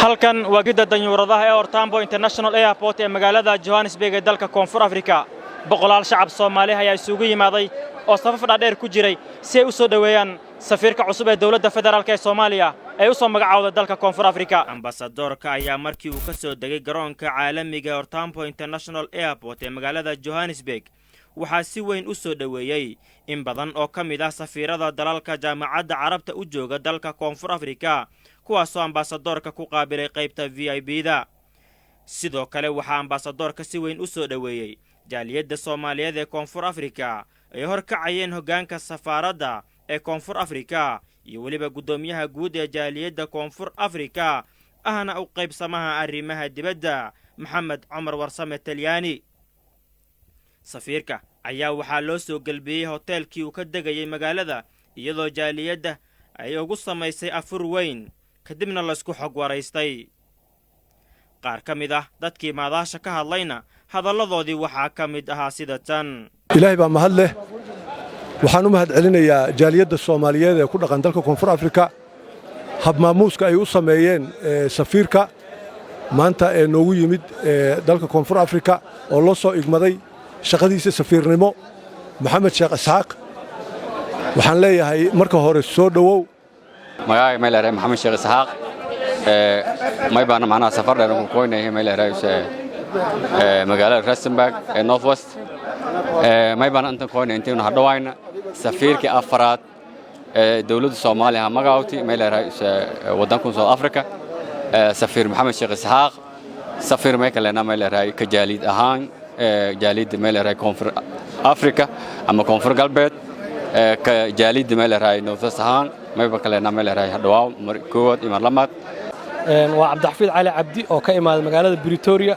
halkan waa gidda danyuuradaha ee Ortambo International Airport ee magaalada Johannesburg ee dalka Koonfur Afrika. Boqolaal shacab Soomaali ayaa isugu yimaaday oo safaf dhaadheer ku jiray si ay u soo dhaweeyaan safiirka cusub ee dawladda federaalka ee Soomaaliya ee u soo magacaawday dalka Koonfur Afrika. Ambassadorka ayaa markii uu ka soo degay garoonka caalamiga ee Ortambo International Airport ee magaalada Johannesburg waxaa si weyn u soo dhaweeyay in badan oo ka mid ah safiirada dalalka jaamacadda Carabta u jooga dalka Koonfur Afrika kuwaasoo ambassadorka ku qaabilay qaybta VIP-da. sidoo kale waxaa ambassadorka si weyn u soo dhaweeyay jaaliyadda Soomaaliyeed ee Koonfur Afrika ay horkacayeen hoggaanka safaaradda ee Koonfur Afrika iyo waliba gudoomiyaha guud ee jaaliyadda Koonfur Afrika ahna u qaybsamaha arrimaha dibadda Maxamed Cumar Warsame Talyaani. safiirka ayaa waxaa loo soo galbiyay hotelkii uu ka degayay magaalada iyadoo jaaliyadda ay ugu samaysay afur weyn kadibna la isku xog waraystay. qaar ka mid ah dadkii maadaasha ka hadlayna hadalladoodii waxaa ka mid ahaa sida tan. ilaahay baa mahad leh. waxaan u mahad celinayaa jaaliyadda Soomaaliyeed ee ku dhaqan dalka Koonfur Afrika hab maamuuska ay u sameeyeen safiirka maanta ee noogu yimid dalka Koonfur Afrika oo loo soo igmaday shaqadiisa safiirnimo Maxamed Sheekh Isxaaq. waxaan leeyahay marka hore soo dhawow. magacay meelare Maxamed Sheekh Isxaaq may baan macnaha safar dheer ku qoynay meelare magaalada Rustenburg ee Northwest may baan inta qoynay intii una dhawayna safiirkii afraad ee dawladda Soomaaliya magacaawti meelare wadanka South Africa safiir Maxamed Sheekh Isxaaq safiir may kale meelare ka jaalid ahaan jaalid meelare Koonfur Afrika ama Koonfur Galbeed ka jaalid meelare Northwest ahaan may ba kale meelare hadhawaa markood iman lamad waa Cabdixafiid Cali Cabdi oo ka imaaday magaalada Pretoria.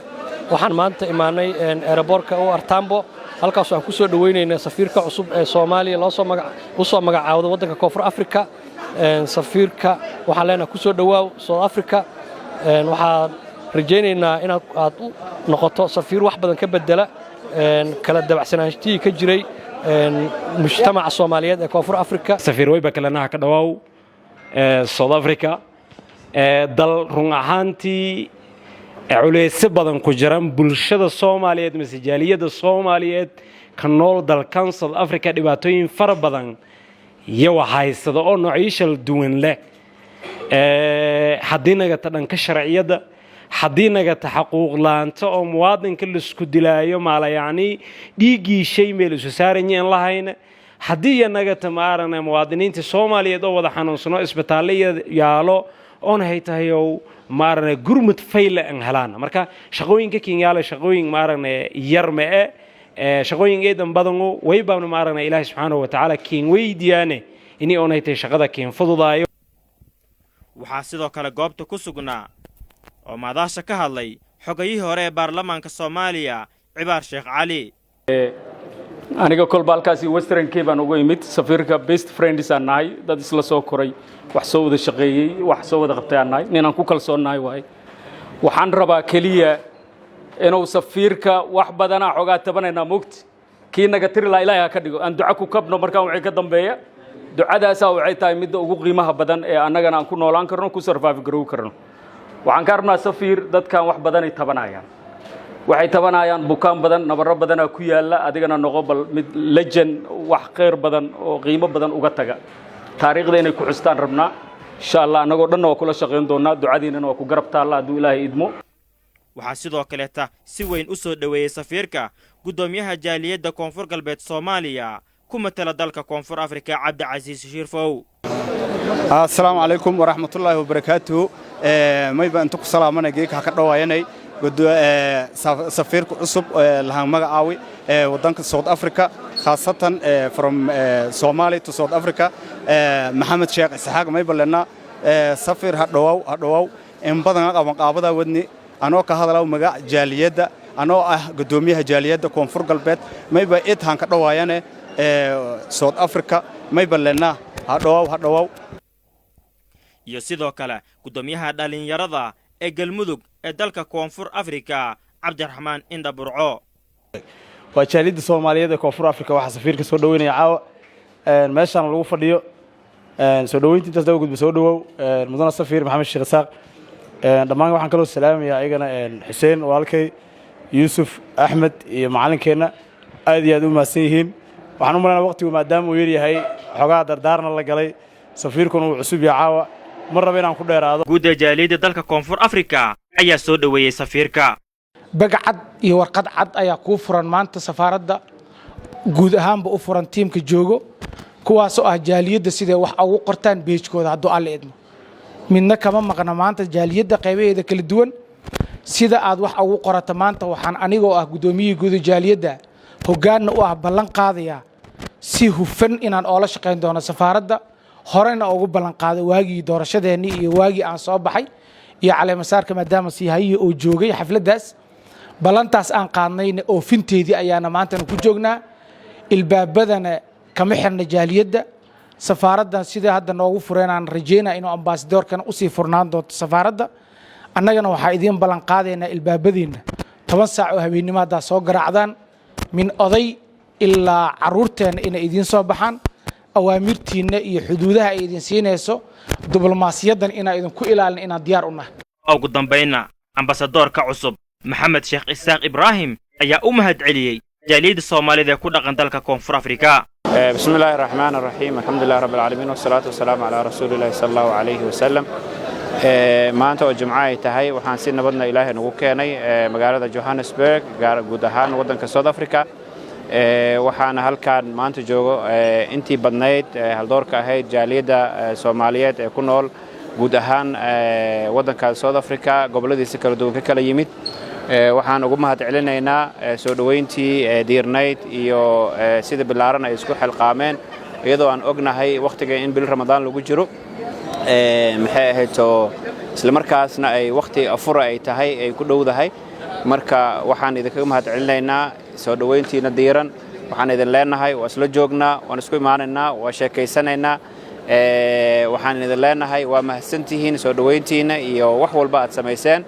waxaan maanta imaanay airportka oo Ortambo halkaas aan ku soo dhaweynaynaa safiirka cusub ee Soomaaliya loo soo magacaawday wadanka Koonfur Afrika. safiirka waxaan leenahay ku soo dhawaaw South Africa. waxaan rajaynaynaa in aad u noqoto safiir wax badan ka bedela kala dabacsanaantii ka jiray mujtamaca Soomaaliyeed ee Koonfur Afrika. safiir wayba kalena ka dhawaaw South Africa dal run ahaantii culeys badan ku jiran bulshada Soomaaliyeed masjaaliyada Soomaaliyeed ka nool dalkan South Africa dhibaatooyin fara badan iyo haysado oo noocyisha duwan leh haddii naga dhanka sharciyada haddii naga taxaquuq laanta oo muwaadinka la isku dilaayo maalayaani dhiigii shay meel isu saaranayeen lahayna haddii naga tamaarana muwaadiniinta Soomaaliyeed oo wada xanuunsano isbitaalada yaalo oon haytahay oo maarna gurmud fayla an helaan marka shaqooyinka Kenyaala shaqooyin maarna yarma shaqooyin eedan badan way baan maarna Ilaahay subhanahu wa ta'ala keen weydiyaane inii oon haytay shaqada keen fududaayo. waxaa sidoo kale goobta ku sugnaa oo maadaasha ka hadlay xogayihii hore ee baarlamaanka Soomaaliya Cibaar Sheekh Cali. aniga kolba halkaas Western Cape aan ugu imid safiirka best friends aan nahay dad isla soo koray wax soo wada shaqeeyay wax soo wada qabtay aan nahay ninaan ku kalsoonahay waay. waxaan rabaa kaliya inuu safiirka wax badan xogaa tabanayna mugti kii naga tiri la Ilaahay ka dhigo aan duco ku kabno markaan wixii ka dambeeya ducadaas waxay tahay mid ugu qiimaha badan ee annagana aan ku noolaan karno ku survive garow karno. waxaan ka rabnaa safiir dadkan wax badan ay tabanayaan waxay tabanayaan bukaan badan nabaro badan ku yaala adigana noqo bal mid legend wax qeyr badan oo qiimo badan uga taga taariikhda inay ku xustaan rabnaa insha Allah anagoo dhan waa kula shaqeyn doonaa ducadiinana waa ku garab taala haduu Ilaahay idmo. waxaa sidoo kale si weyn u soo dhaweeyay safiirka gudoomiyaha jaaliyadda Koonfur Galbeed Soomaaliya ku matala dalka Koonfur Afrika Cabdicasiis Shirfow. assalaamu calaykum waraxmatullaahi wabarakaatuh. may baan ku salaamanay geeka ka dhawaayanay safiirka cusub lahaan magacaawi wadanka South Africa khaasatan from Somalia to South Africa Maxamed Sheekh Isxaaq may balena safiir hadhawaaw in badan qaabada wadni anoo ka hadlaw magac jaaliyadda anoo ah gudoomiyaha jaaliyadda Koonfur Galbeed may ba idhaan ka dhawaayane South Africa may balena hadhawaaw iyo sidoo kale gudoomiyaha dhalinyarada ee Galmudug ee dalka Koonfur Afrika Cabdiraxmaan Inda Burco. waa jaaliyadda Soomaaliyeed ee Koonfur Afrika waxa safiirka soo dhaweynaya caawa meeshan lagu fadhiyo soo dhaweyntiintaas lagu gudbo soo dhawow mudana safiir Maxamed Sheekh Isxaaq dhammaan waxaan kaloo salaamayaa ayagana xuseen walaalkay yuusuf axmed iyo macallinkeenna aad iyo aad u mahadsan yihiin waxaan u malaynaa waqtigu maadaama uu yaryahay xogaa dardaarna la galay safiirkuna uu cusub yahay caawa mar raba inaan ku dheeraado guudda jaaliyadda dalka koonfur afrika ayaa soo dhoweeyey safiirka bagcad iyo warqad cad ayaa kuu furan maanta safaaradda guud ahaanba u furan tiimka joogo kuwaasoo ah jaaliyadda siday wax ugu qortaan beejkooda hadduu alle idmo midna kama maqna maanta jaaliyadda qaybaheeda kala duwan sida aad wax ugu qorata maanta waxaan anigoo ah guddoomiyihii guud jaaliyadda hoggaanna u ah ballan qaadayaa si hufan inaan oola shaqayn doono safaaradda horena ugu ballan qaaday waagii doorashadeennii iyo waagii aan soo baxay iyo caleemasaarka maadaama siihayihii oo joogay xafladdaas ballantaas aan qaadnayna oofinteedii ayaana maantana ku joognaa ilbaabadana kama xirna jaaliyadda safaaraddan sida hadda noogu fureen aan rajaynaa inuu ambaasadoorkana usii furnaan doonto safaaradda annagana waxaa idiin ballan qaadaynaa ilbaabadiinna 10 saac oo habeennimo haddaa soo garaacdaan min oday ilaa carruurteenna inay idiin soo baxaan awaamirtiinna iyo xuduudaha ay idin siinayso diblomaasiyaddan inaan idinku ilaalin inaan diyaar u nahay ugu dambaynna ambasadoorka cusub maxamed sheekh isaaq ibraahim ayaa u mahadceliyey jaaliyadda soomaalida ee ku dhaqan dalka koonfur afrika بسم الله الرحمن الرحيم الحمد لله رب العالمين والصلاة والسلام على رسول الله صلى الله عليه وسلم maanta oo jimco ay tahay waxaan si nabadna ilaahay nagu keenay magaalada Johannesburg guud ahaan waddanka South Africa waxaana halkaan maanta joogo intii badnayd haldoorka ahayd jaaliyadda Soomaaliyeed ee ku nool guud ahaan waddanka South Africa goboladiisa kala duwan ka kala yimid waxaan ugu mahadcelinaynaa soo dhaweyntii diirnayd iyo sida bilaaran ay isku xilqaameen iyadoo aan ognahay waqtiga in bil Ramadaan lagu jiro maxay ahayd isla markaasna ay waqti afura ay tahay ay ku dhowdahay marka waxaan idinkaga mahadcelinaynaa soo dhaweyntiina diiran waxaan idin leenahay waa isla joognaa waan isku imaanaynaa waa sheekaysanaynaa waxaan idin leenahay waa mahadsantihiin soo dhaweyntiina iyo wax walba aad samayseen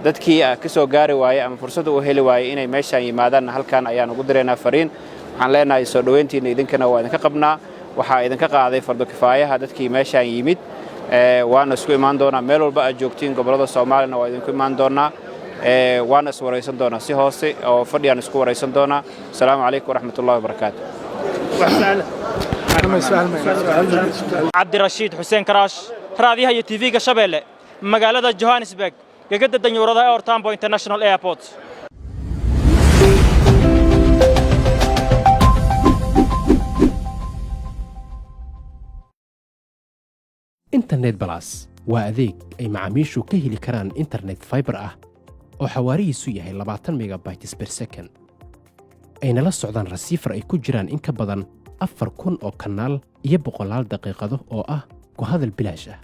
dadkii ka soo gaari waayay ama fursad u heli waayay inay meeshaan yimaadaan halkaan ayaan ugu direynaa fariin waxaan leenahay soo dhaweyntiina idinkana waa idinka qabnaa waxaa idinka qaaday fardo kifaayaha dadkii meeshaan yimid waana isku imaan doonaa meel walba aad joogtiin gobolada Soomaalina waa idinku imaan doonaa waana is waraysan doonaa si hoose oo fadhiyaan isku waraysan doonaa assalaamu calaykum waraxmatullaahi wabarakaatu cabdirashiid xuseen karaash raadiyaha iyo TV-ga Shabeelle magaalada Johannesburg gegada danyuurada ee Orlando International Airport internet plus waa adeeg ay macaamiishu ka heli karaan internet fiber ah oo xawaarihiisu yahay 20 megabytes per second ayna la socdaan rasiifar ay ku jiraan in ka badan 4,000 oo kanaal iyo 100 daqiiqado oo ah ku hadal bilaash ah